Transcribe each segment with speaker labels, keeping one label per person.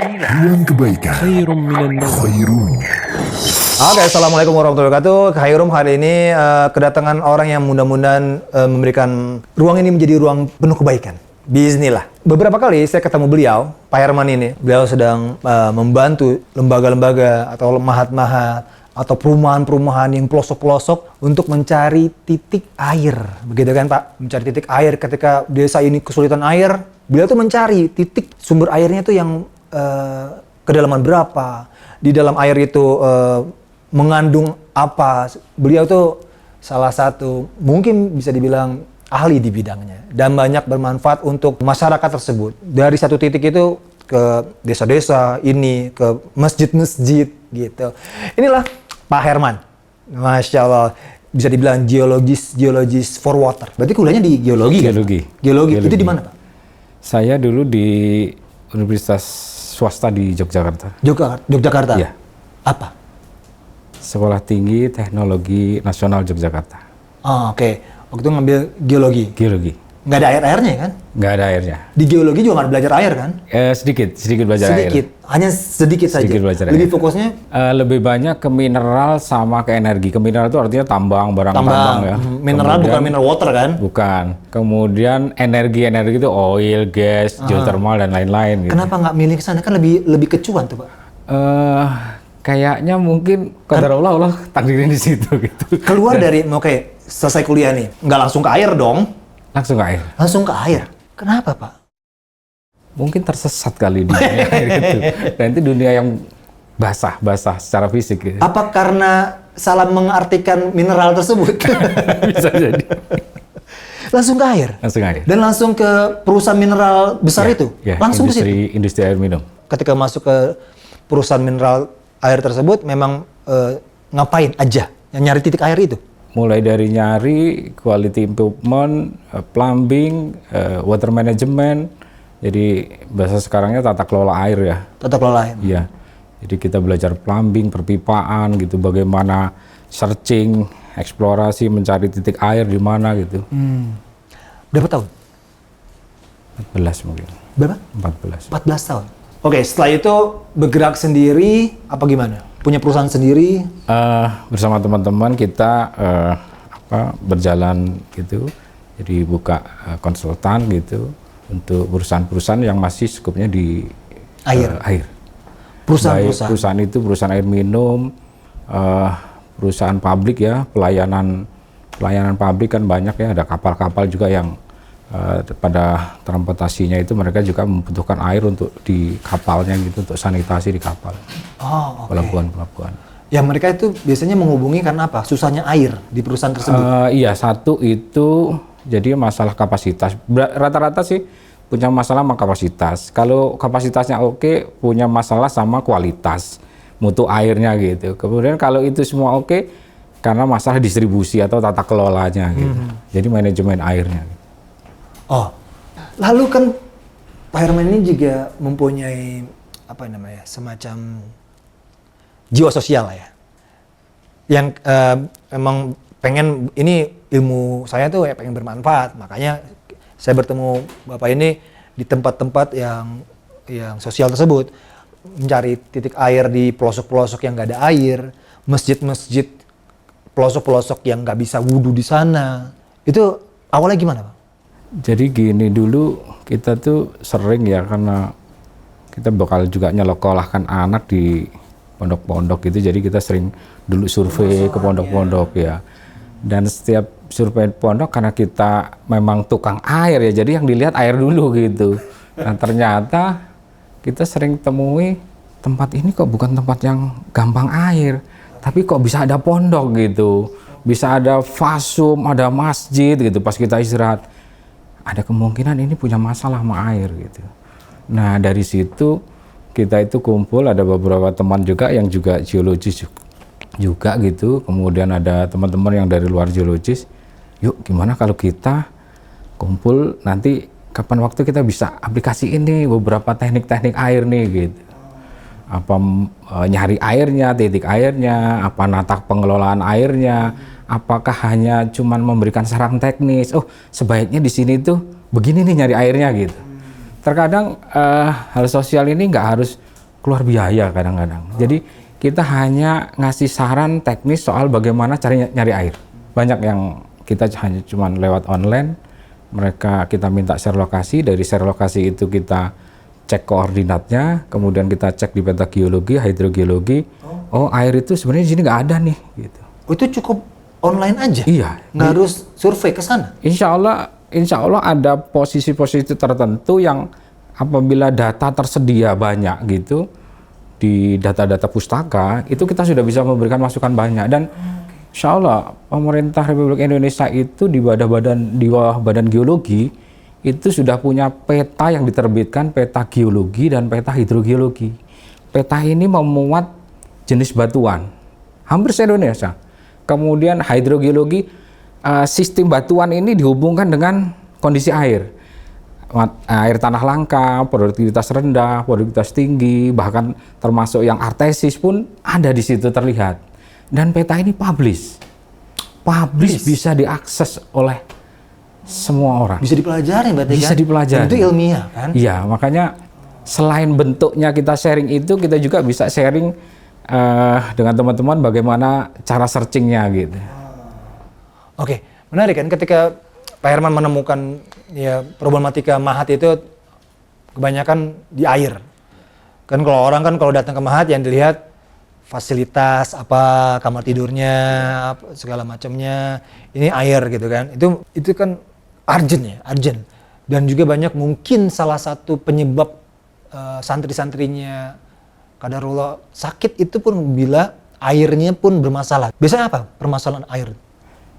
Speaker 1: Ruang kebaikan. Khairun.
Speaker 2: Oke, assalamualaikum warahmatullahi wabarakatuh. Khairum hari ini kedatangan orang yang mudah-mudahan memberikan ruang ini menjadi ruang penuh kebaikan. Bismillah. Beberapa kali saya ketemu beliau, Pak Herman ini. Beliau sedang membantu lembaga-lembaga atau mahat-mahat atau perumahan-perumahan yang pelosok-pelosok untuk mencari titik air. Begitu kan Pak? Mencari titik air ketika desa ini kesulitan air. Beliau tuh mencari titik sumber airnya tuh yang kedalaman berapa, di dalam air itu mengandung apa. Beliau tuh salah satu mungkin bisa dibilang ahli di bidangnya dan banyak bermanfaat untuk masyarakat tersebut. Dari satu titik itu ke desa-desa ini, ke masjid-masjid gitu. Inilah Pak Herman. Masya Allah, bisa dibilang geologis for water. Berarti kuliahnya di geologi kan? Geologi. Itu di mana Pak?
Speaker 3: Saya dulu di Universitas Swasta di Yogyakarta.
Speaker 2: Yogyakarta?
Speaker 3: Iya.
Speaker 2: Apa?
Speaker 3: Sekolah Tinggi Teknologi Nasional Yogyakarta.
Speaker 2: Oh, oke. Waktu itu ngambil geologi?
Speaker 3: Geologi.
Speaker 2: Nggak ada air-airnya kan?
Speaker 3: Nggak ada airnya.
Speaker 2: Di geologi juga nggak ada belajar air kan?
Speaker 3: Sedikit belajar air.
Speaker 2: Hanya sedikit saja?
Speaker 3: Sedikit belajar
Speaker 2: Lebih
Speaker 3: air.
Speaker 2: fokusnya?
Speaker 3: Lebih banyak ke mineral sama ke energi. Ke mineral itu artinya tambang, barang tambang ya.
Speaker 2: Mineral. Kemudian, bukan mineral water kan?
Speaker 3: Bukan. Kemudian energi itu oil, gas, geothermal dan lain-lain. Gitu.
Speaker 2: Kenapa nggak milih ke sana? Kan lebih kecuan tuh Pak.
Speaker 3: Kayaknya mungkin qadar Allah takdirin di situ gitu.
Speaker 2: Keluar dari, oke, selesai kuliah nih, nggak langsung ke air dong?
Speaker 3: Langsung ke air.
Speaker 2: Langsung ke air. Kenapa Pak?
Speaker 3: Mungkin tersesat kali di dunia air gitu. Dan itu dunia yang basah secara fisik gitu.
Speaker 2: Apa karena salah mengartikan mineral tersebut?
Speaker 3: Bisa jadi.
Speaker 2: Langsung ke air?
Speaker 3: Langsung air.
Speaker 2: Dan langsung ke perusahaan mineral besar itu?
Speaker 3: Ya,
Speaker 2: Langsung ke situ?
Speaker 3: Industri air minum.
Speaker 2: Ketika masuk ke perusahaan mineral air tersebut, memang ngapain aja? Yang nyari titik air itu?
Speaker 3: Mulai dari nyari quality improvement, plumbing, water management. Jadi bahasa sekarangnya tata kelola air ya.
Speaker 2: Tata kelola air.
Speaker 3: Iya. Jadi kita belajar plumbing, perpipaan gitu, bagaimana searching, eksplorasi, mencari titik air di mana gitu.
Speaker 2: Berapa tahun?
Speaker 3: 14 mungkin.
Speaker 2: Berapa?
Speaker 3: 14.
Speaker 2: 14 tahun. Oke, setelah itu bergerak sendiri apa gimana? Punya perusahaan sendiri?
Speaker 3: Bersama teman-teman kita berjalan gitu, jadi buka konsultan gitu untuk perusahaan-perusahaan yang masih skupnya di air. Perusahaan itu perusahaan air minum, perusahaan pabrik ya, pelayanan pabrik kan banyak ya, ada kapal-kapal juga yang pada transportasinya itu mereka juga membutuhkan air untuk di kapalnya gitu, untuk sanitasi di kapal.
Speaker 2: Oh, oke.
Speaker 3: Pelabuhan.
Speaker 2: Ya mereka itu biasanya menghubungi karena apa? Susahnya air di perusahaan tersebut.
Speaker 3: Iya, satu itu jadi masalah kapasitas. Rata-rata sih punya masalah sama kapasitas. Kalau kapasitasnya oke, punya masalah sama kualitas mutu airnya gitu. Kemudian kalau itu semua oke, karena masalah distribusi atau tata kelolanya gitu. Jadi manajemen airnya. Gitu.
Speaker 2: Oh, lalu kan Pak Herman ini juga mempunyai apa namanya, semacam jiwa sosial lah ya, yang memang pengen, ini ilmu saya tuh ya pengen bermanfaat, makanya saya bertemu Bapak ini di tempat-tempat yang sosial tersebut, mencari titik air di pelosok-pelosok yang nggak ada air, masjid-masjid pelosok-pelosok yang nggak bisa wudhu di sana. Itu awalnya gimana Pak?
Speaker 3: Jadi gini, dulu kita tuh sering ya, karena kita bakal juga nyekolahkan anak di pondok-pondok gitu, jadi kita sering dulu survei ke pondok-pondok ya. Dan setiap survei pondok, karena kita memang tukang air ya, jadi yang dilihat air dulu gitu. Nah ternyata kita sering temui tempat ini kok bukan tempat yang gampang air, tapi kok bisa ada pondok gitu, bisa ada fasum, ada masjid gitu. Pas kita istirahat, ada kemungkinan ini punya masalah sama air gitu. Nah dari situ kita itu kumpul, ada beberapa teman juga yang juga geologis juga gitu. Kemudian ada teman-teman yang dari luar geologis. Yuk gimana kalau kita kumpul, nanti kapan waktu kita bisa aplikasi ini beberapa teknik-teknik air nih gitu. Apa nyari airnya, titik airnya, apa nata pengelolaan airnya, apakah hanya cuman memberikan saran teknis, oh sebaiknya di sini tuh begini nih nyari airnya gitu. Terkadang hal sosial ini nggak harus keluar biaya kadang-kadang. Jadi kita hanya ngasih saran teknis soal bagaimana cara nyari air. Banyak yang kita hanya cuma lewat online, kita minta share lokasi, dari share lokasi itu kita cek koordinatnya, kemudian kita cek di peta geologi, hidrogeologi, oh air itu sebenarnya di sini nggak ada nih. Gitu.
Speaker 2: Itu cukup online aja?
Speaker 3: Iya.
Speaker 2: Nggak harus survei ke sana?
Speaker 3: Insya Allah ada posisi-posisi tertentu yang apabila data tersedia banyak gitu, di data-data pustaka, itu kita sudah bisa memberikan masukan banyak. Dan insya Allah pemerintah Republik Indonesia itu di bawah badan geologi, itu sudah punya peta yang diterbitkan, peta geologi dan peta hidrogeologi. Peta ini memuat jenis batuan, hampir se-Indonesia. Kemudian hidrogeologi, sistem batuan ini dihubungkan dengan kondisi air. Air tanah langka, produktivitas rendah, produktivitas tinggi, bahkan termasuk yang artesis pun ada di situ terlihat. Dan peta ini publish bisa diakses oleh semua orang.
Speaker 2: Bisa dipelajari berarti
Speaker 3: bisa
Speaker 2: kan?
Speaker 3: dipelajari.
Speaker 2: Dan itu ilmiah kan?
Speaker 3: Iya, makanya selain bentuknya kita sharing itu, kita juga bisa sharing dengan teman-teman bagaimana cara searchingnya gitu.
Speaker 2: Oke, menarik kan ketika Pak Herman menemukan ya problematika Mahat itu kebanyakan di air. Kan kalau orang kan kalau datang ke Mahat yang dilihat fasilitas apa, kamar tidurnya, segala macamnya, ini air gitu kan. Itu kan urgent. Dan juga banyak mungkin salah satu penyebab santri-santrinya qadarullah sakit itu pun bila airnya pun bermasalah. Biasanya apa permasalahan air?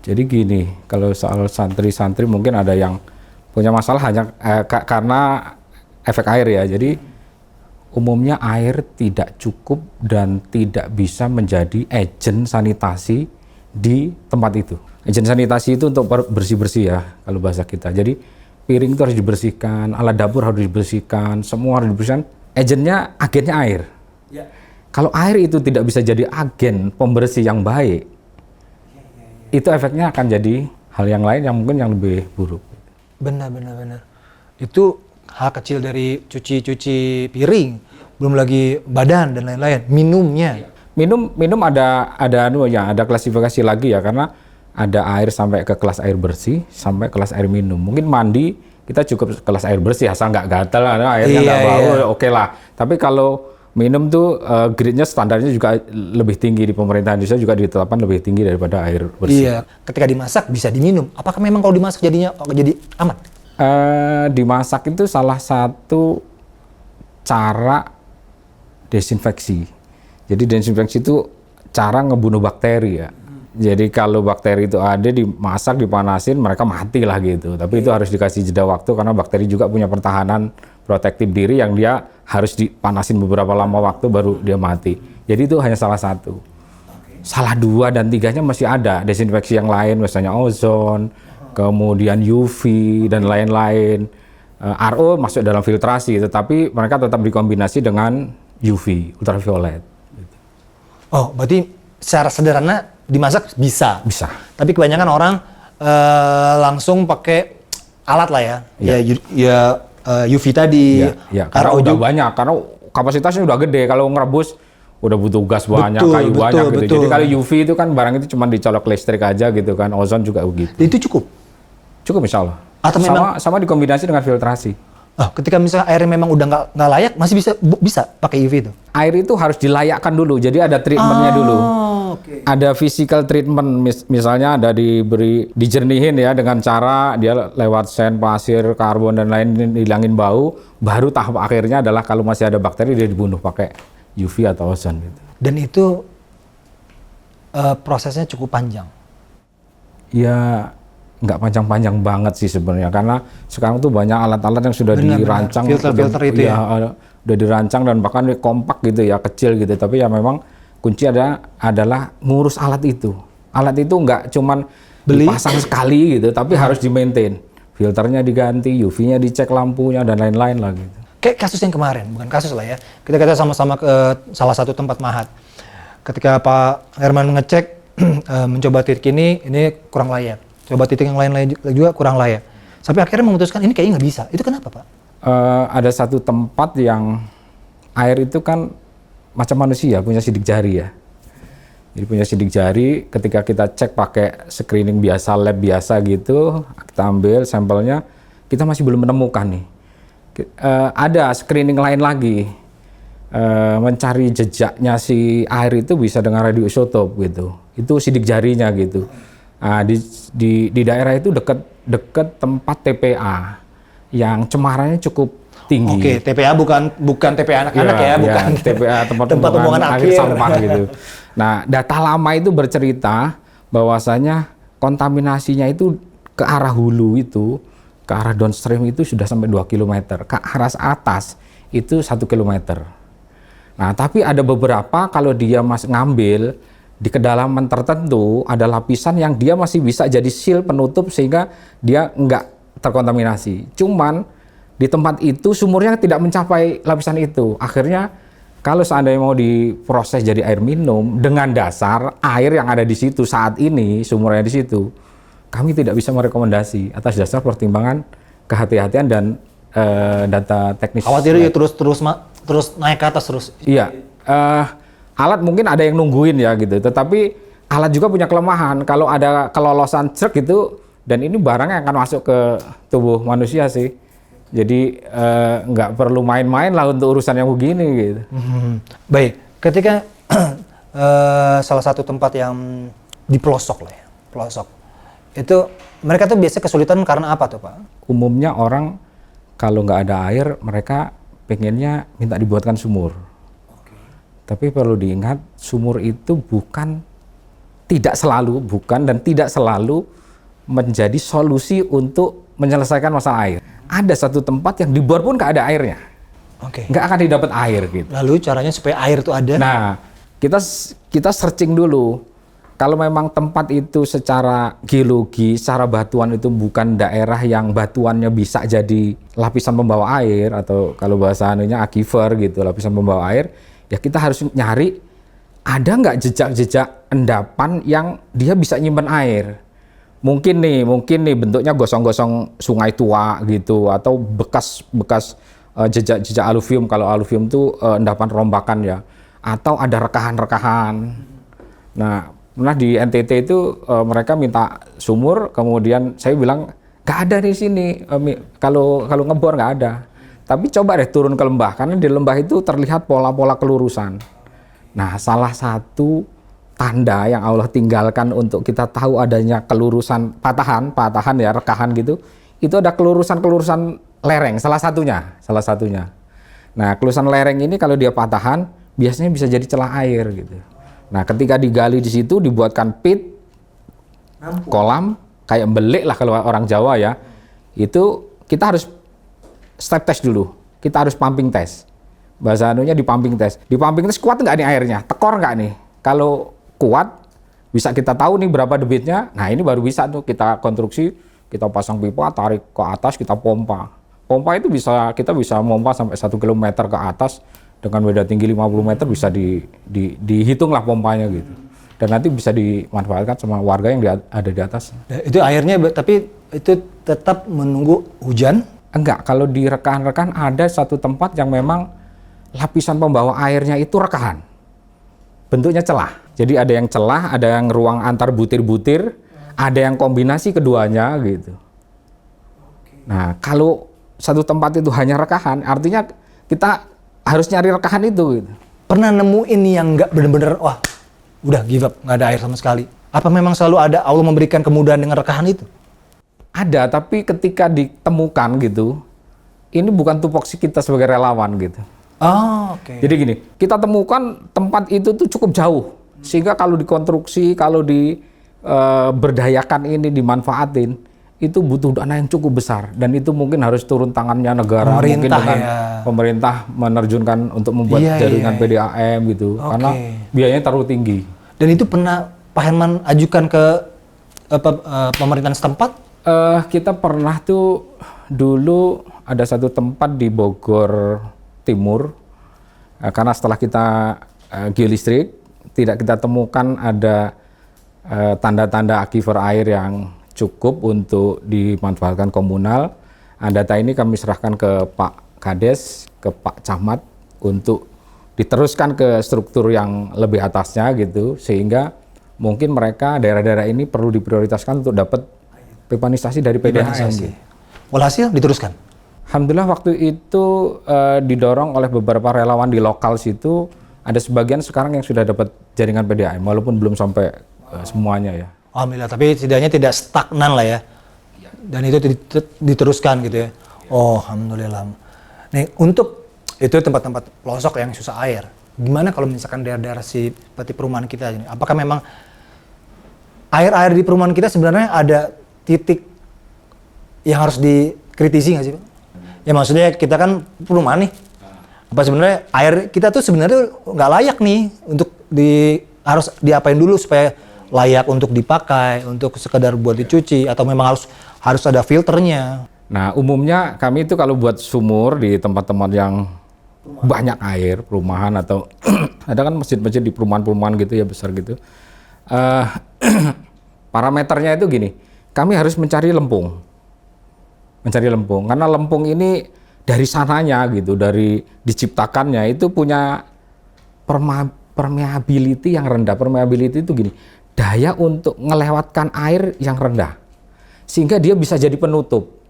Speaker 3: Jadi gini, kalau soal santri-santri mungkin ada yang punya masalah hanya karena efek air ya. Jadi umumnya air tidak cukup dan tidak bisa menjadi agen sanitasi di tempat itu. Agen sanitasi itu untuk bersih-bersih ya kalau bahasa kita. Jadi piring itu harus dibersihkan, alat dapur harus dibersihkan, semua harus dibersihkan. Agennya air. Ya. Kalau air itu tidak bisa jadi agen pembersih yang baik, itu efeknya akan jadi hal yang lain yang mungkin yang lebih buruk. Benar.
Speaker 2: Itu hal kecil dari cuci piring, belum lagi badan dan lain-lain. Minumnya.
Speaker 3: Minum ada klasifikasi lagi ya, karena ada air sampai ke kelas air bersih, sampai kelas air minum. Mungkin mandi kita cukup kelas air bersih asal nggak gatal, airnya nggak bau, oke lah. Tapi kalau minum tuh grade-nya standarnya juga lebih tinggi di pemerintah Indonesia, juga ditetapkan lebih tinggi daripada air bersih.
Speaker 2: Iya, ketika dimasak bisa diminum. Apakah memang kalau dimasak jadinya jadi aman?
Speaker 3: Dimasak itu salah satu cara desinfeksi. Jadi desinfeksi itu cara ngebunuh bakteri ya. Jadi kalau bakteri itu ada dimasak, dipanasin, mereka mati lah gitu. Tapi itu harus dikasih jeda waktu karena bakteri juga punya pertahanan protektif diri yang dia harus dipanasin beberapa lama waktu baru dia mati. Jadi itu hanya salah satu. Salah 2 dan 3-nya masih ada desinfeksi yang lain, misalnya ozon, kemudian UV dan lain-lain. RO masuk dalam filtrasi, tetapi mereka tetap dikombinasi dengan UV, ultraviolet.
Speaker 2: Oh, berarti secara sederhana dimasak bisa.
Speaker 3: Bisa.
Speaker 2: Tapi kebanyakan orang langsung pakai alat lah ya. Ya UV tadi.
Speaker 3: Ya, karena udah banyak, karena kapasitasnya udah gede. Kalau ngerebus udah butuh gas banyak, kayu banyak gitu. Jadi kalau UV itu kan barang itu cuma dicolok listrik aja gitu kan. Ozon juga begitu.
Speaker 2: Itu cukup?
Speaker 3: Cukup insya Allah.
Speaker 2: Atau
Speaker 3: sama dikombinasi dengan filtrasi.
Speaker 2: Ketika misalnya airnya memang udah nggak layak, masih bisa pakai UV itu?
Speaker 3: Air itu harus dilayakkan dulu, jadi ada treatmentnya dulu. Okay. Ada physical treatment, misalnya ada dijernihin ya dengan cara dia lewat sand, pasir, karbon dan lain hilangin bau. Baru tahap akhirnya adalah kalau masih ada bakteri dia dibunuh pakai UV atau ozon gitu.
Speaker 2: Dan itu prosesnya cukup panjang?
Speaker 3: Ya nggak panjang-panjang banget sih sebenarnya, karena sekarang tuh banyak alat-alat yang sudah dirancang,
Speaker 2: filter itu ya,
Speaker 3: udah dirancang dan bahkan kompak gitu ya, kecil gitu. Tapi ya memang kunci adalah ngurus alat itu. Alat itu nggak cuman dipasang sekali gitu, tapi harus di-maintain. Filternya diganti, UV-nya dicek, lampunya dan lain-lain lah gitu.
Speaker 2: Kayak kasus yang kemarin, bukan kasus lah ya. Kita sama-sama ke salah satu tempat Mahat. Ketika Pak Herman ngecek, mencoba titik ini kurang layak. Coba titik yang lain juga kurang layak. Sampai akhirnya memutuskan ini kayaknya nggak bisa. Itu kenapa Pak?
Speaker 3: Ada satu tempat yang air itu kan macam manusia, punya sidik jari ya. Jadi punya sidik jari, ketika kita cek pakai screening biasa, lab biasa gitu, kita ambil sampelnya, kita masih belum menemukan nih. Ada screening lain lagi, mencari jejaknya si air itu bisa dengan radioisotop gitu. Itu sidik jarinya gitu. Nah, di daerah itu dekat tempat TPA yang cemarannya cukup tinggi.
Speaker 2: Oke, TPA bukan TPA anak-anak ya, bukan
Speaker 3: TPA tempat
Speaker 2: pembuangan
Speaker 3: akhir sampah gitu. Nah, data lama itu bercerita bahwasanya kontaminasinya itu ke arah hulu itu, ke arah downstream itu sudah sampai 2 km, ke arah atas itu 1 km. Nah, tapi ada beberapa kalau dia masih ngambil di kedalaman tertentu, ada lapisan yang dia masih bisa jadi seal penutup sehingga dia nggak terkontaminasi. Cuman di tempat itu sumurnya tidak mencapai lapisan itu. Akhirnya kalau seandainya mau diproses jadi air minum dengan dasar air yang ada di situ saat ini, sumurnya di situ, kami tidak bisa merekomendasi atas dasar pertimbangan kehati-hatian dan data teknis.
Speaker 2: Khawatir ya terus naik ke atas terus.
Speaker 3: Iya, alat mungkin ada yang nungguin ya gitu, tetapi alat juga punya kelemahan. Kalau ada kelolosan truk gitu, dan ini barang yang akan masuk ke tubuh manusia sih. Jadi nggak perlu main-main lah untuk urusan yang begini gitu.
Speaker 2: Baik, ketika salah satu tempat yang di pelosok lah ya, pelosok, itu mereka tuh biasanya kesulitan karena apa tuh Pak?
Speaker 3: Umumnya orang kalau nggak ada air, mereka pengennya minta dibuatkan sumur. Tapi perlu diingat, sumur itu tidak selalu menjadi solusi untuk menyelesaikan masalah air. Ada satu tempat yang dibor pun nggak ada airnya. Nggak akan didapat air gitu.
Speaker 2: Lalu caranya supaya air itu ada?
Speaker 3: Nah, kita searching dulu. Kalau memang tempat itu secara geologi, secara batuan itu bukan daerah yang batuannya bisa jadi lapisan pembawa air, atau kalau bahasa anunya aquifer gitu, lapisan pembawa air, ya kita harus nyari ada nggak jejak-jejak endapan yang dia bisa nyimpen air. Mungkin nih bentuknya gosong-gosong sungai tua gitu, atau bekas jejak-jejak aluvium. Kalau aluvium itu endapan rombakan ya, atau ada rekahan-rekahan. Nah, pernah di NTT itu mereka minta sumur, kemudian saya bilang nggak ada di sini. Kalau ngebor nggak ada. Tapi coba deh turun ke lembah, karena di lembah itu terlihat pola-pola kelurusan. Nah, salah satu tanda yang Allah tinggalkan untuk kita tahu adanya kelurusan patahan ya, rekahan gitu, itu ada kelurusan lereng, salah satunya. Nah, kelurusan lereng ini kalau dia patahan, biasanya bisa jadi celah air gitu. Nah, ketika digali di situ, dibuatkan pit, kolam, kayak belik lah kalau orang Jawa ya, itu kita harus step test dulu, kita harus pumping test. Bahasa anunya di pumping test kuat nggak nih airnya, tekor nggak nih? Kalau kuat, bisa kita tahu nih berapa debitnya. Nah, ini baru bisa tuh kita konstruksi, kita pasang pipa, tarik ke atas, kita pompa. Pompa itu kita bisa pompa sampai 1 km ke atas dengan beda tinggi 50 meter, bisa dihitung lah pompanya gitu. Dan nanti bisa dimanfaatkan sama warga yang ada di atas.
Speaker 2: Itu airnya, tapi itu tetap menunggu hujan?
Speaker 3: Enggak, kalau di rekahan-rekahan ada satu tempat yang memang lapisan pembawa airnya itu rekahan. Bentuknya celah. Jadi ada yang celah, ada yang ruang antar butir-butir, ada yang kombinasi keduanya gitu. Nah, kalau satu tempat itu hanya rekahan, artinya kita harus nyari rekahan itu gitu.
Speaker 2: Pernah nemuin yang nggak bener-bener, wah udah give up, nggak ada air sama sekali? Apa memang selalu ada Allah memberikan kemudahan dengan rekahan itu?
Speaker 3: Ada, tapi ketika ditemukan gitu, ini bukan tupoksi kita sebagai relawan gitu. Jadi gini, kita temukan tempat itu tuh cukup jauh, sehingga kalau dikonstruksi, kalau berdayakan ini dimanfaatin, itu butuh dana yang cukup besar, dan itu mungkin harus turun tangannya negara, mungkin dengan pemerintah menerjunkan untuk membuat jaringan PDAM gitu, karena biayanya terlalu tinggi. Dan itu pernah Pak Herman ajukan ke pemerintahan setempat? Kita pernah tuh dulu ada satu tempat di Bogor Timur, karena setelah kita geolistrik, tidak kita temukan ada tanda-tanda aquifer air yang cukup untuk dimanfaatkan komunal. Data ini kami serahkan ke Pak Kades, ke Pak Camat untuk diteruskan ke struktur yang lebih atasnya gitu, sehingga mungkin mereka daerah-daerah ini perlu diprioritaskan untuk dapat pipanisasi dari PDAM. Gitu.
Speaker 2: Walhasil diteruskan.
Speaker 3: Alhamdulillah waktu itu didorong oleh beberapa relawan di lokal situ, ada sebagian sekarang yang sudah dapat jaringan PDAM, walaupun belum sampai semuanya ya.
Speaker 2: Alhamdulillah, tapi setidaknya tidak stagnan lah ya. Dan itu diteruskan gitu ya. Oh, alhamdulillah. Nih, untuk itu tempat-tempat pelosok yang susah air. Gimana kalau misalkan daerah-daerah seperti perumahan kita ini? Apakah memang air-air di perumahan kita sebenarnya ada titik yang harus dikritisi nggak sih, Pak? Ya maksudnya kita kan perumahan nih. Apa sebenarnya air kita tuh sebenarnya nggak layak nih untuk harus diapain dulu supaya layak untuk dipakai, untuk sekedar buat dicuci, atau memang harus ada filternya?
Speaker 3: Nah, umumnya kami itu kalau buat sumur di tempat-tempat yang banyak air, perumahan atau ada kan masjid-masjid di perumahan-perumahan gitu ya, besar gitu. Parameternya itu gini, kami harus mencari lempung. Karena lempung ini dari sananya gitu, dari diciptakannya itu punya permeability yang rendah. Permeability itu gini, daya untuk melewatkan air yang rendah. Sehingga dia bisa jadi penutup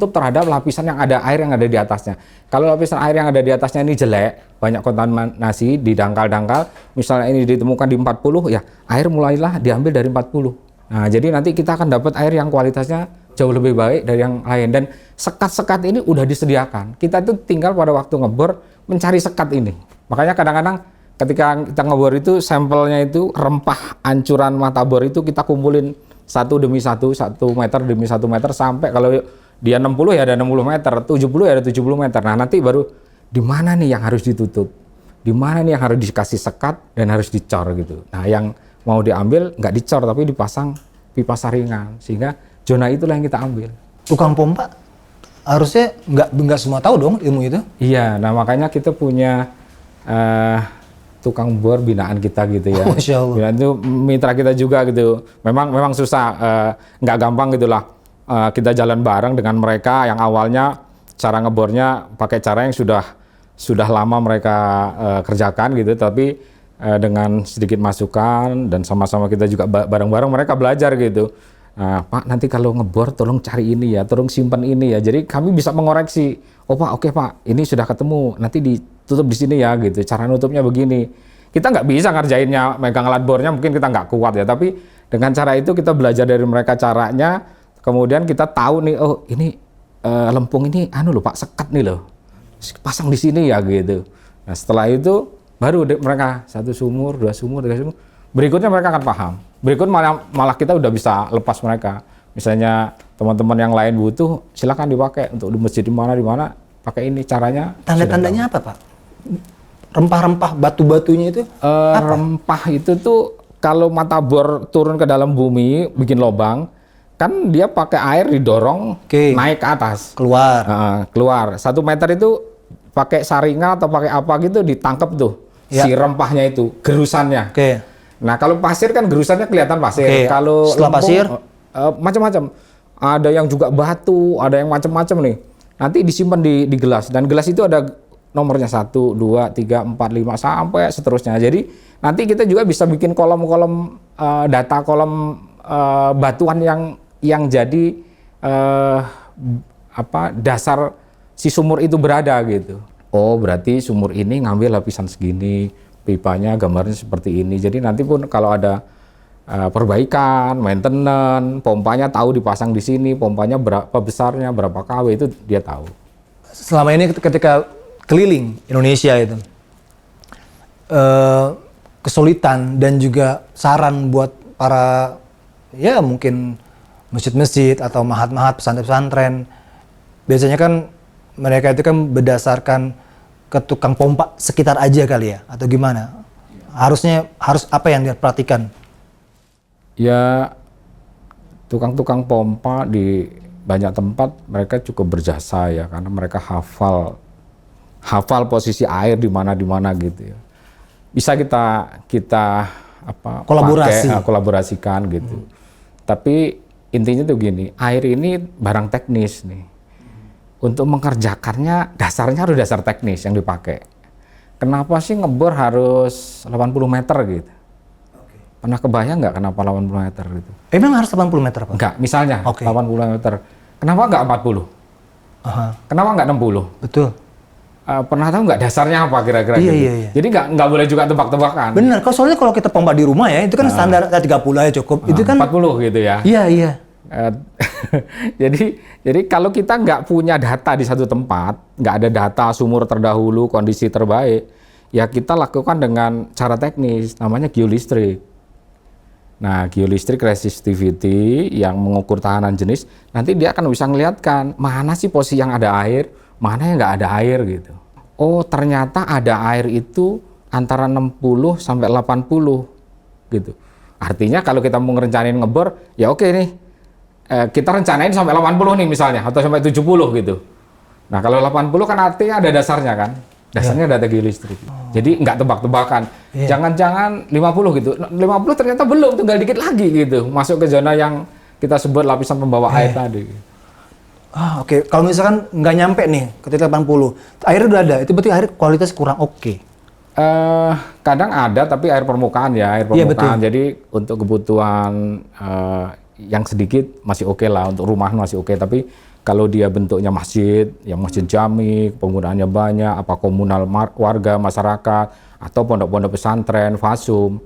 Speaker 3: terhadap lapisan yang ada air yang ada di atasnya. Kalau lapisan air yang ada di atasnya ini jelek, banyak kontaminasi di dangkal-dangkal, misalnya ini ditemukan di 40, ya air mulailah diambil dari 40. Nah, jadi nanti kita akan dapat air yang kualitasnya jauh lebih baik dari yang lain. Dan sekat-sekat ini udah disediakan. Kita tuh tinggal pada waktu ngebor mencari sekat ini. Makanya kadang-kadang ketika kita ngebor itu sampelnya itu rempah ancuran mata bor itu kita kumpulin satu demi satu, 1 meter demi 1 meter, sampai kalau dia 60 ya ada 60 meter, 70 ya ada 70 meter. Nah, nanti baru di mana nih yang harus ditutup, di mana nih yang harus dikasih sekat dan harus dicor gitu. Nah, yang mau diambil nggak dicor tapi dipasang pipa saringan, sehingga zona itulah yang kita ambil.
Speaker 2: Tukang pompa harusnya nggak semua tahu dong ilmu itu.
Speaker 3: Iya, nah makanya kita punya tukang bor binaan kita gitu ya.
Speaker 2: Masya Allah.
Speaker 3: Binaan itu mitra kita juga gitu. Memang susah, nggak gampang gitulah. Kita jalan bareng dengan mereka yang awalnya cara ngebornya pakai cara yang sudah lama mereka kerjakan gitu, tapi dengan sedikit masukan dan sama-sama kita juga bareng-bareng mereka belajar gitu. Pak, nanti kalau ngebor tolong cari ini ya, tolong simpan ini ya. Jadi kami bisa mengoreksi. Oh Pak, oke Pak, ini sudah ketemu. Nanti ditutup di sini ya gitu. Cara nutupnya begini. Kita nggak bisa ngerjainnya, megang alat bornya mungkin kita nggak kuat ya. Tapi dengan cara itu kita belajar dari mereka caranya. Kemudian kita tahu nih, oh ini lempung ini loh Pak, sekat nih loh. Pasang di sini ya gitu. Nah, setelah itu baru mereka 1 sumur, 2 sumur, 3 sumur. Berikutnya mereka akan paham. Berikut malah kita udah bisa lepas mereka. Misalnya teman-teman yang lain butuh, silakan dipakai untuk di masjid di mana pakai ini caranya.
Speaker 2: Tanda-tandanya apa Pak? Rempah-rempah batu-batunya itu?
Speaker 3: Rempah itu tuh kalau mata bor turun ke dalam bumi bikin lubang, kan dia pakai air didorong naik ke atas. Keluar. 1 meter itu pakai saringan atau pakai apa gitu ditangkap tuh si rempahnya itu, gerusannya. Nah, kalau pasir kan gerusannya kelihatan pasir. Kalau
Speaker 2: setelah
Speaker 3: lempung,
Speaker 2: pasir
Speaker 3: macam-macam. Ada yang juga batu, ada yang macam-macam nih. Nanti disimpan di gelas, dan gelas itu ada nomornya 1, 2, 3, 4, 5 sampai seterusnya. Jadi nanti kita juga bisa bikin kolom-kolom data kolom batuan yang jadi dasar si sumur itu berada gitu. Oh, berarti sumur ini ngambil lapisan segini, pipanya gambarnya seperti ini. Jadi nanti pun kalau ada perbaikan, maintenance, pompanya tahu dipasang di sini, pompanya berapa besarnya, berapa kW itu dia tahu.
Speaker 2: Selama ini ketika keliling Indonesia itu, kesulitan dan juga saran buat para ya mungkin masjid-masjid atau mahat-mahat, pesantren-pesantren, biasanya kan mereka itu kan berdasarkan ke tukang pompa sekitar aja kali ya, atau gimana? Harus apa yang dia perhatikan?
Speaker 3: Ya, tukang-tukang pompa di banyak tempat mereka cukup berjasa ya, karena mereka hafal posisi air di mana gitu ya. Bisa kita kolaborasikan gitu. Tapi intinya tuh gini, air ini barang teknis nih. Untuk mengerjakannya dasarnya harus dasar teknis yang dipakai. kenapa sih ngebor harus 80 meter gitu? Pernah kebayang nggak kenapa 80 meter gitu?
Speaker 2: Emang harus 80 meter Pak?
Speaker 3: Enggak, misalnya 80 meter. Kenapa nggak 40? Kenapa nggak 60?
Speaker 2: Betul.
Speaker 3: Pernah tahu nggak dasarnya apa kira-kira
Speaker 2: Iya,
Speaker 3: gitu?
Speaker 2: iya.
Speaker 3: Jadi nggak boleh juga tebak-tebakan.
Speaker 2: Bener, soalnya kalau kita pompa di rumah ya, itu kan standar 30 aja cukup. Itu kan
Speaker 3: 40 gitu ya.
Speaker 2: Iya, iya.
Speaker 3: Jadi kalau kita nggak punya data di satu tempat, nggak ada data sumur terdahulu, kondisi terbaik, ya kita lakukan dengan cara teknis, namanya geolistrik. Nah, geolistrik resistivity yang mengukur tahanan jenis, nanti dia akan bisa ngeliatkan mana sih posisi yang ada air, mana yang nggak ada air gitu. Oh, ternyata ada air itu antara 60 sampai 80 gitu. Artinya kalau kita mau ngerencanain ngebor, ya oke nih. Kita rencanain sampai 80 nih misalnya, atau sampai 70 gitu. Nah, kalau 80 kan artinya ada dasarnya kan. Dasarnya data geolistrik. Jadi nggak tebak-tebakan. Jangan-jangan 50 gitu. 50 ternyata belum, tinggal dikit lagi gitu. Masuk ke zona yang kita sebut lapisan pembawa air tadi.
Speaker 2: Oke. Kalau misalkan nggak nyampe nih ke titik 80, airnya udah ada, itu berarti air kualitas kurang oke.
Speaker 3: Kadang ada, tapi air permukaan ya, air
Speaker 2: Iya,
Speaker 3: permukaan.
Speaker 2: betul.
Speaker 3: Jadi untuk kebutuhan yang sedikit masih oke lah, untuk rumah masih oke. Tapi kalau dia bentuknya masjid, yang masjid jami, penggunaannya banyak, apa komunal warga, masyarakat, atau pondok-pondok pesantren, fasum,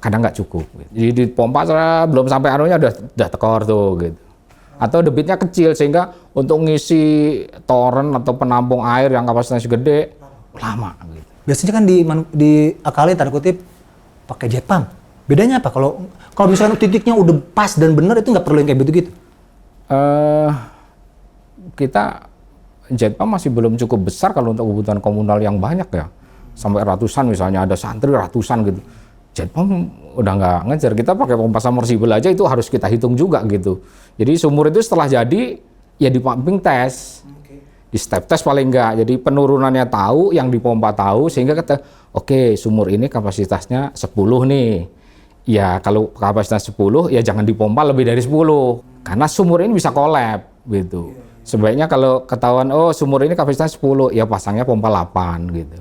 Speaker 3: kadang nggak cukup. Jadi dipompa belum sampai anunya udah tekor tuh gitu. Atau debitnya kecil sehingga untuk ngisi toren atau penampung air yang kapasitasnya gede lama gitu.
Speaker 2: Biasanya kan diakalin tanda kutip pakai jet pump. Bedanya apa? Kalau misalnya titiknya udah pas dan benar, itu nggak perlu yang kayak gitu-gitu.
Speaker 3: Kita jet pump masih belum cukup besar kalau untuk kebutuhan komunal yang banyak ya. Sampai ratusan misalnya, ada santri ratusan gitu. Jet pump udah nggak ngejar. Kita pakai pompa submersible aja itu harus kita hitung juga gitu. Jadi sumur itu setelah jadi ya di pumping test. Di step test paling enggak. Jadi penurunannya tahu, yang dipompa tahu, sehingga kita oke, sumur ini kapasitasnya 10 nih. Ya kalau kapasitas 10 ya jangan dipompa lebih dari 10. Karena sumur ini bisa collab gitu. Sebaiknya kalau ketahuan oh sumur ini kapasitas 10, ya pasangnya pompa 8 gitu.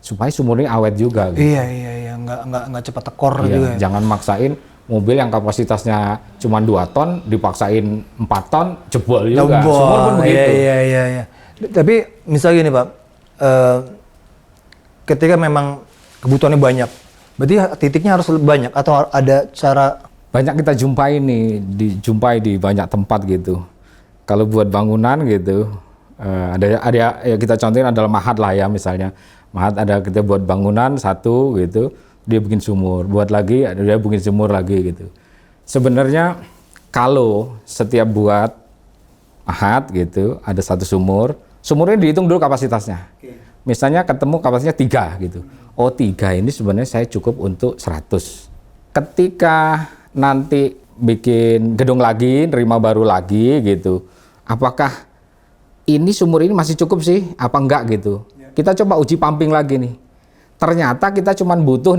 Speaker 3: Supaya sumur ini awet juga gitu.
Speaker 2: Iya, nggak cepat tekor
Speaker 3: Iya,
Speaker 2: juga.
Speaker 3: jangan maksain mobil yang kapasitasnya cuma 2 ton dipaksain 4 ton jebol juga. Sumur pun begitu.
Speaker 2: Iya. Tapi misalnya gini Pak, ketika memang kebutuhannya banyak, berarti titiknya harus lebih banyak atau ada cara?
Speaker 3: Banyak kita jumpai dijumpai di banyak tempat gitu. Kalau buat bangunan gitu, ada ya kita contohin adalah mahat lah ya misalnya. Mahat ada kita buat bangunan satu gitu, dia bikin sumur, buat lagi dia bikin sumur lagi gitu. Sebenarnya kalau setiap buat mahat gitu ada satu sumurnya dihitung dulu kapasitasnya. Misalnya ketemu kapasitasnya 3 gitu. Oh 3 ini sebenarnya saya cukup untuk 100. Ketika nanti bikin gedung lagi, nerima baru lagi gitu, apakah ini sumur ini masih cukup sih? Apa enggak gitu? Kita coba uji pumping lagi nih. Ternyata kita cuma butuh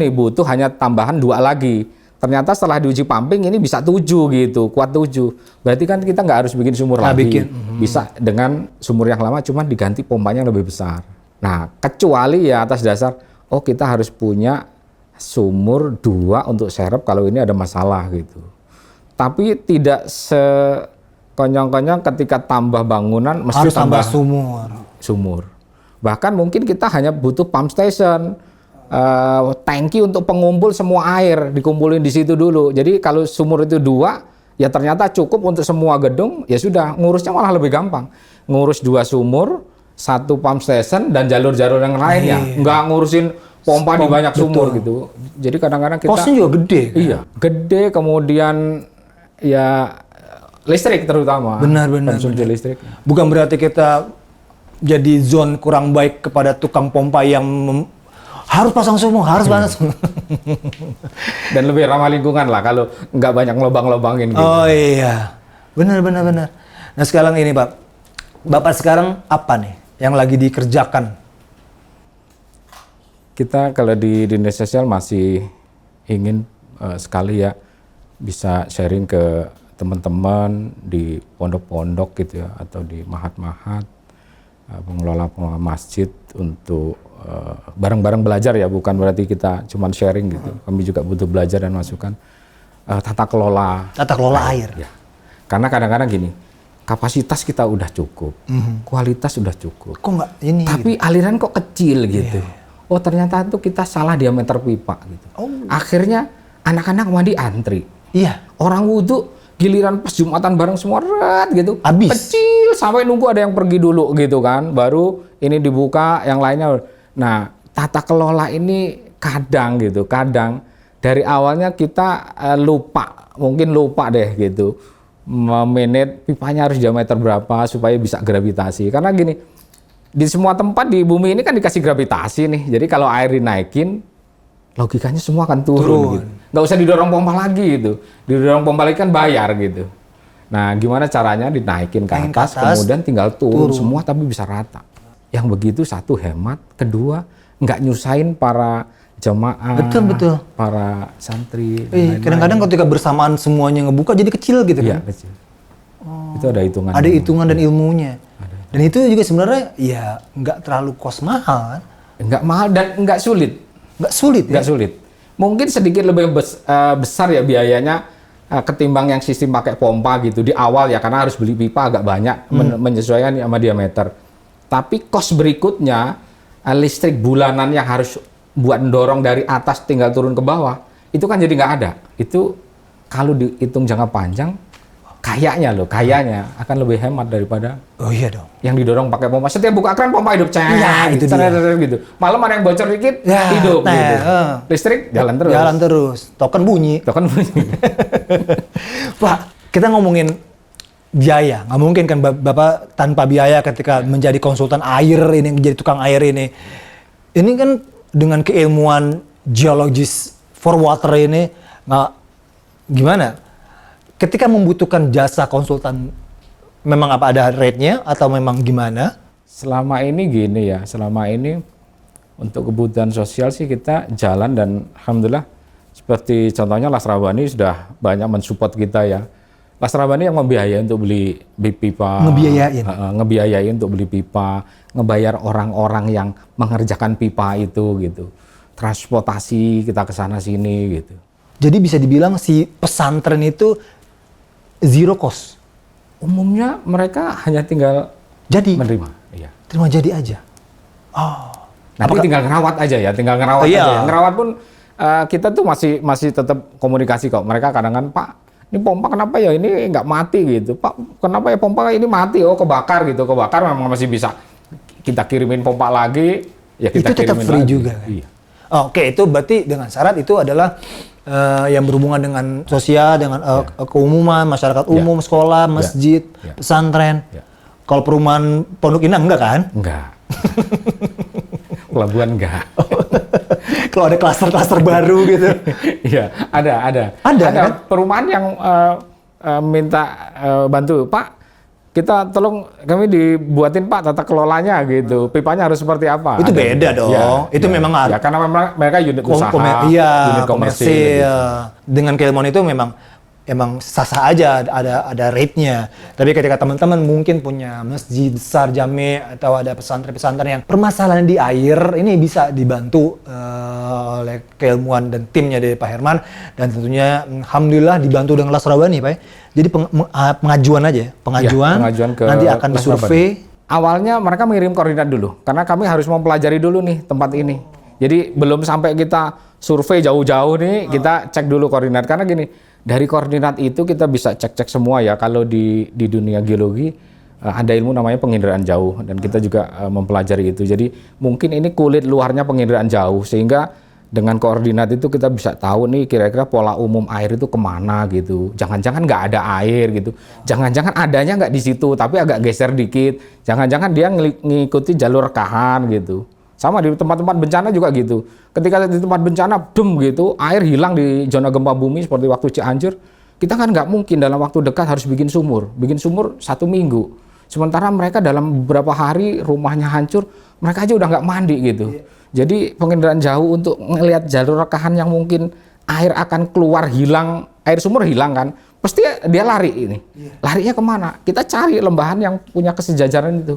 Speaker 3: hanya tambahan 2 lagi. Ternyata setelah diuji pumping ini bisa 7 gitu, kuat 7. Berarti kan kita nggak harus bikin sumur lagi. Bisa dengan sumur yang lama cuma diganti pompanya yang lebih besar. Nah, kecuali ya atas dasar, oh kita harus punya sumur 2 untuk serep kalau ini ada masalah gitu. Tapi tidak sekonyong-konyong ketika tambah bangunan mesti
Speaker 2: Harus tambah
Speaker 3: sumur. Bahkan mungkin kita hanya butuh pump station, tangki untuk pengumpul semua air, dikumpulin di situ dulu. Jadi kalau sumur itu 2, ya ternyata cukup untuk semua gedung, ya sudah, ngurusnya malah lebih gampang. Ngurus 2 sumur, 1 pump station, dan jalur-jalur yang lainnya. Nggak ngurusin pompa di banyak sumur gitu. Jadi kadang-kadang kita...
Speaker 2: Kosnya juga gede. Kan?
Speaker 3: Iya, gede, kemudian ya listrik terutama.
Speaker 2: Benar.
Speaker 3: Konsumsi listrik.
Speaker 2: Bukan berarti kita jadi zone kurang baik kepada tukang pompa yang harus pasang sumur, harus pasang sumur.
Speaker 3: Dan lebih ramah lingkungan lah kalau nggak banyak ngelobang-lobangin gitu.
Speaker 2: Oh iya, benar. Nah sekarang ini Pak, Bapak sekarang apa nih yang lagi dikerjakan?
Speaker 3: Kita kalau di dinas sosial masih ingin sekali ya bisa sharing ke teman-teman di pondok-pondok gitu ya, atau di mahat-mahat. pengelola masjid untuk bareng-bareng belajar ya, bukan berarti kita cuman sharing gitu. Kami juga butuh belajar dan masukan tata kelola
Speaker 2: air.
Speaker 3: Ya. Karena kadang-kadang gini, kapasitas kita udah cukup, kualitas udah cukup.
Speaker 2: Kok nggak ini?
Speaker 3: Tapi
Speaker 2: gitu?
Speaker 3: aliran kok kecil gitu. Oh ternyata tuh kita salah diameter pipa gitu. Akhirnya anak-anak mandi antri.
Speaker 2: Iya.
Speaker 3: Orang wudhu giliran pas Jumatan bareng semua gitu.
Speaker 2: Habis.
Speaker 3: Kecil sampai nunggu ada yang pergi dulu gitu kan. Baru ini dibuka yang lainnya. Nah, tata kelola ini kadang dari awalnya kita mungkin lupa deh gitu. Memanage pipanya harus diameter berapa supaya bisa gravitasi. Karena gini, di semua tempat di bumi ini kan dikasih gravitasi nih. Jadi kalau air dinaikin, logikanya semua akan turun. Gitu. Nggak usah didorong pompa lagi gitu. Didorong pompa lagi kan bayar gitu. Nah, gimana caranya dinaikin ke atas, kemudian tinggal turun semua tapi bisa rata. Yang begitu satu hemat, kedua nggak nyusahin para jemaah,
Speaker 2: betul.
Speaker 3: para santri.
Speaker 2: Kadang-kadang ketika bersamaan semuanya ngebuka jadi kecil gitu kan?
Speaker 3: Iya, kecil. Itu ada hitungan.
Speaker 2: Ada hitungan dan ilmunya. Dan itu juga sebenarnya ya nggak terlalu kos mahal kan?
Speaker 3: Nggak mahal dan nggak sulit.
Speaker 2: Nggak sulit ya?
Speaker 3: Nggak sulit. Mungkin sedikit lebih besar ya biayanya ketimbang yang sistem pakai pompa gitu di awal ya, karena harus beli pipa agak banyak menyesuaikan sama diameter. Tapi kos berikutnya listrik bulanan yang harus buat dorong dari atas tinggal turun ke bawah itu kan jadi nggak ada. Itu kalau dihitung jangka panjang kayaknya akan lebih hemat daripada yang didorong pakai pompa. Setiap buka keran pompa hidup gitu. Malam ada yang bocor dikit hidup gitu. Listrik jalan terus.
Speaker 2: Token bunyi. Pak, kita ngomongin biaya. Nggak mungkin kan Bapak tanpa biaya ketika menjadi konsultan air ini, menjadi tukang air ini. Ini kan dengan keilmuan geologis for water ini, gimana? Ketika membutuhkan jasa konsultan, memang apa ada rate-nya atau memang gimana?
Speaker 3: Selama ini gini ya, untuk kebutuhan sosial sih kita jalan dan alhamdulillah seperti contohnya Las Rabani sudah banyak mensupport kita ya. Las Rabani yang membiayai untuk beli pipa, ngebiayain untuk beli pipa, ngebayar orang-orang yang mengerjakan pipa itu gitu, transportasi kita ke sana sini gitu.
Speaker 2: Jadi bisa dibilang si pesantren itu zero cost.
Speaker 3: Umumnya mereka hanya tinggal menerima, iya.
Speaker 2: Terima jadi aja.
Speaker 3: Nanti tinggal ngerawat aja ya, Ngerawat pun kita tuh masih tetap komunikasi kok. Mereka kadang-kadang, Pak, ini pompa kenapa ya ini nggak mati gitu, Pak, kenapa ya pompa ini mati, kebakar memang masih bisa kita kirimin pompa lagi, ya kita
Speaker 2: itu tetap free
Speaker 3: lagi.
Speaker 2: juga kan?
Speaker 3: Iya.
Speaker 2: Oke, itu berarti dengan syarat itu adalah yang berhubungan dengan sosial, dengan keumuman, masyarakat umum, sekolah, masjid, pesantren. Kalau perumahan Pondok Indah enggak kan?
Speaker 3: Enggak. Pelabuhan enggak.
Speaker 2: Kalau ada klaster-klaster baru gitu.
Speaker 3: Iya, ada kan? Perumahan yang minta bantu, Pak, kita tolong kami dibuatin Pak tata kelolanya gitu. Pipanya harus seperti apa?
Speaker 2: Itu beda dong. Itu memang
Speaker 3: ya, karena mereka unit usaha, unit komersil. Gitu.
Speaker 2: Dengan keilmuan itu memang sah-sah aja ada rate-nya. Tapi ketika teman-teman mungkin punya masjid besar, jami, atau ada pesantren-pesantren yang permasalahan di air, ini bisa dibantu oleh keilmuan dan timnya dari Pak Herman. Dan tentunya alhamdulillah dibantu dengan Las Rabani, Pak. Jadi pengajuan aja ya, pengajuan ke nanti akan disurvei.
Speaker 3: Awalnya mereka mengirim koordinat dulu, karena kami harus mempelajari dulu nih tempat ini. Jadi belum sampai kita survei jauh-jauh nih, kita cek dulu koordinat. Karena gini, dari koordinat itu kita bisa cek-cek semua ya. Kalau di dunia geologi ada ilmu namanya penginderaan jauh, dan kita juga mempelajari itu. Jadi mungkin ini kulit luarnya penginderaan jauh, sehingga dengan koordinat itu kita bisa tahu nih kira-kira pola umum air itu kemana gitu. Jangan-jangan nggak ada air gitu. Jangan-jangan adanya nggak di situ, tapi agak geser dikit. Jangan-jangan dia ngikuti jalur rekahan gitu. Sama di tempat-tempat bencana juga gitu. Ketika di tempat bencana, gitu, air hilang di zona gempa bumi seperti waktu Cianjur. Kita kan nggak mungkin dalam waktu dekat harus bikin sumur. Bikin sumur 1 minggu. Sementara mereka dalam beberapa hari rumahnya hancur, mereka aja udah nggak mandi gitu. Jadi penginderaan jauh untuk ngelihat jalur rekahan yang mungkin air akan keluar hilang, air sumur hilang kan, pasti dia lari ini. Larinya kemana? Kita cari lembahan yang punya kesejajaran itu.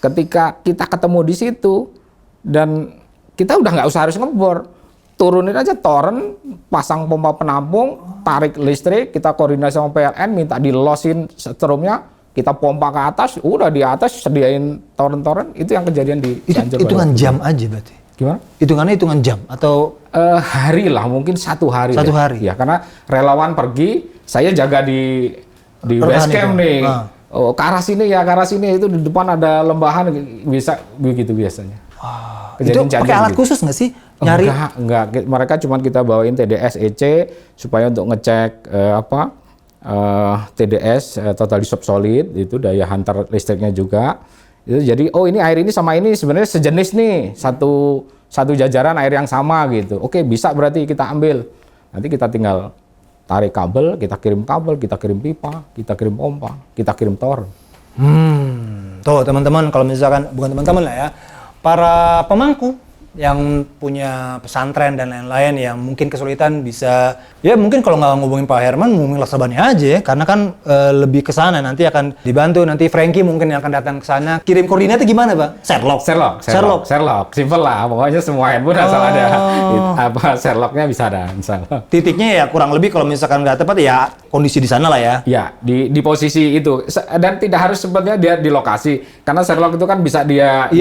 Speaker 3: ketika kita ketemu di situ dan kita udah nggak usah harus ngebor, turunin aja toren, pasang pompa penampung, tarik listrik, kita koordinasi sama PLN, minta dilosin strumnya, kita pompa ke atas, udah di atas sediain toren-toren. Itu yang kejadian di Cianjur.
Speaker 2: Hitungan jam aja berarti?
Speaker 3: Gimana?
Speaker 2: Hitungannya hitungan jam atau?
Speaker 3: Hari lah, mungkin 1 hari.
Speaker 2: Satu hari?
Speaker 3: Ya, karena relawan pergi, saya jaga di base camp nih. Oh, ke arah sini ya, ke arah sini, itu di depan ada lembahan, bisa begitu biasanya.
Speaker 2: Itu pakai alat khusus nggak sih? Nyari?
Speaker 3: Enggak. Mereka cuma kita bawain TDS EC supaya untuk ngecek TDS total dissolved solid, itu daya hantar listriknya juga. Itu jadi ini air ini sama ini sebenarnya sejenis nih, satu jajaran air yang sama gitu. Oke, bisa berarti kita ambil. Nanti kita tinggal tarik kabel, kita kirim pipa, kita kirim pompa, kita kirim toren.
Speaker 2: Tuh teman-teman, kalau misalkan bukan teman-teman lah ya, para pemangku yang punya pesantren dan lain-lain yang mungkin kesulitan bisa, ya mungkin kalau nggak ngubungin Pak Herman, ngubungin Laksabani aja ya, karena kan lebih ke sana, nanti akan dibantu, nanti Frankie mungkin yang akan datang ke sana. Kirim koordinatnya gimana Pak?
Speaker 3: Sherlock, simple lah, pokoknya semua handphone asal ada Sherlocknya bisa ada, misalnya.
Speaker 2: Titiknya ya kurang lebih kalau misalkan nggak tepat ya kondisi di sana lah ya.
Speaker 3: Ya, di posisi itu, dan tidak harus sebenarnya dia di lokasi, karena Sherlock itu kan bisa dia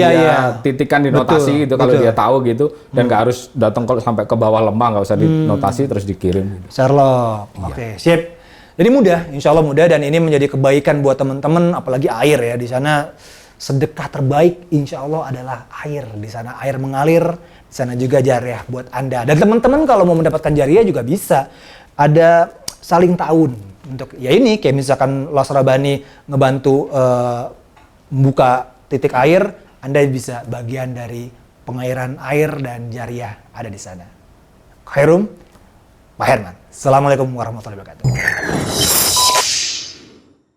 Speaker 3: titikkan di notasi gitu kalau dia tahu gitu, dan nggak harus datang sampai ke bawah lembah, nggak usah dinotasi terus dikirim.
Speaker 2: Sherlock, oke, sip. Jadi mudah, insya Allah mudah, dan ini menjadi kebaikan buat teman-teman, apalagi air ya di sana. Sedekah terbaik insya Allah adalah air. Di sana air mengalir, di sana juga jariah buat Anda. Dan teman-teman kalau mau mendapatkan jariah juga bisa. Ada saling tahun untuk ya ini kayak misalkan Laksabani ngebantu membuka titik air, Anda bisa bagian dari pengairan air dan jariah ada di sana. Khairum, Pak Herman. Assalamualaikum warahmatullahi wabarakatuh.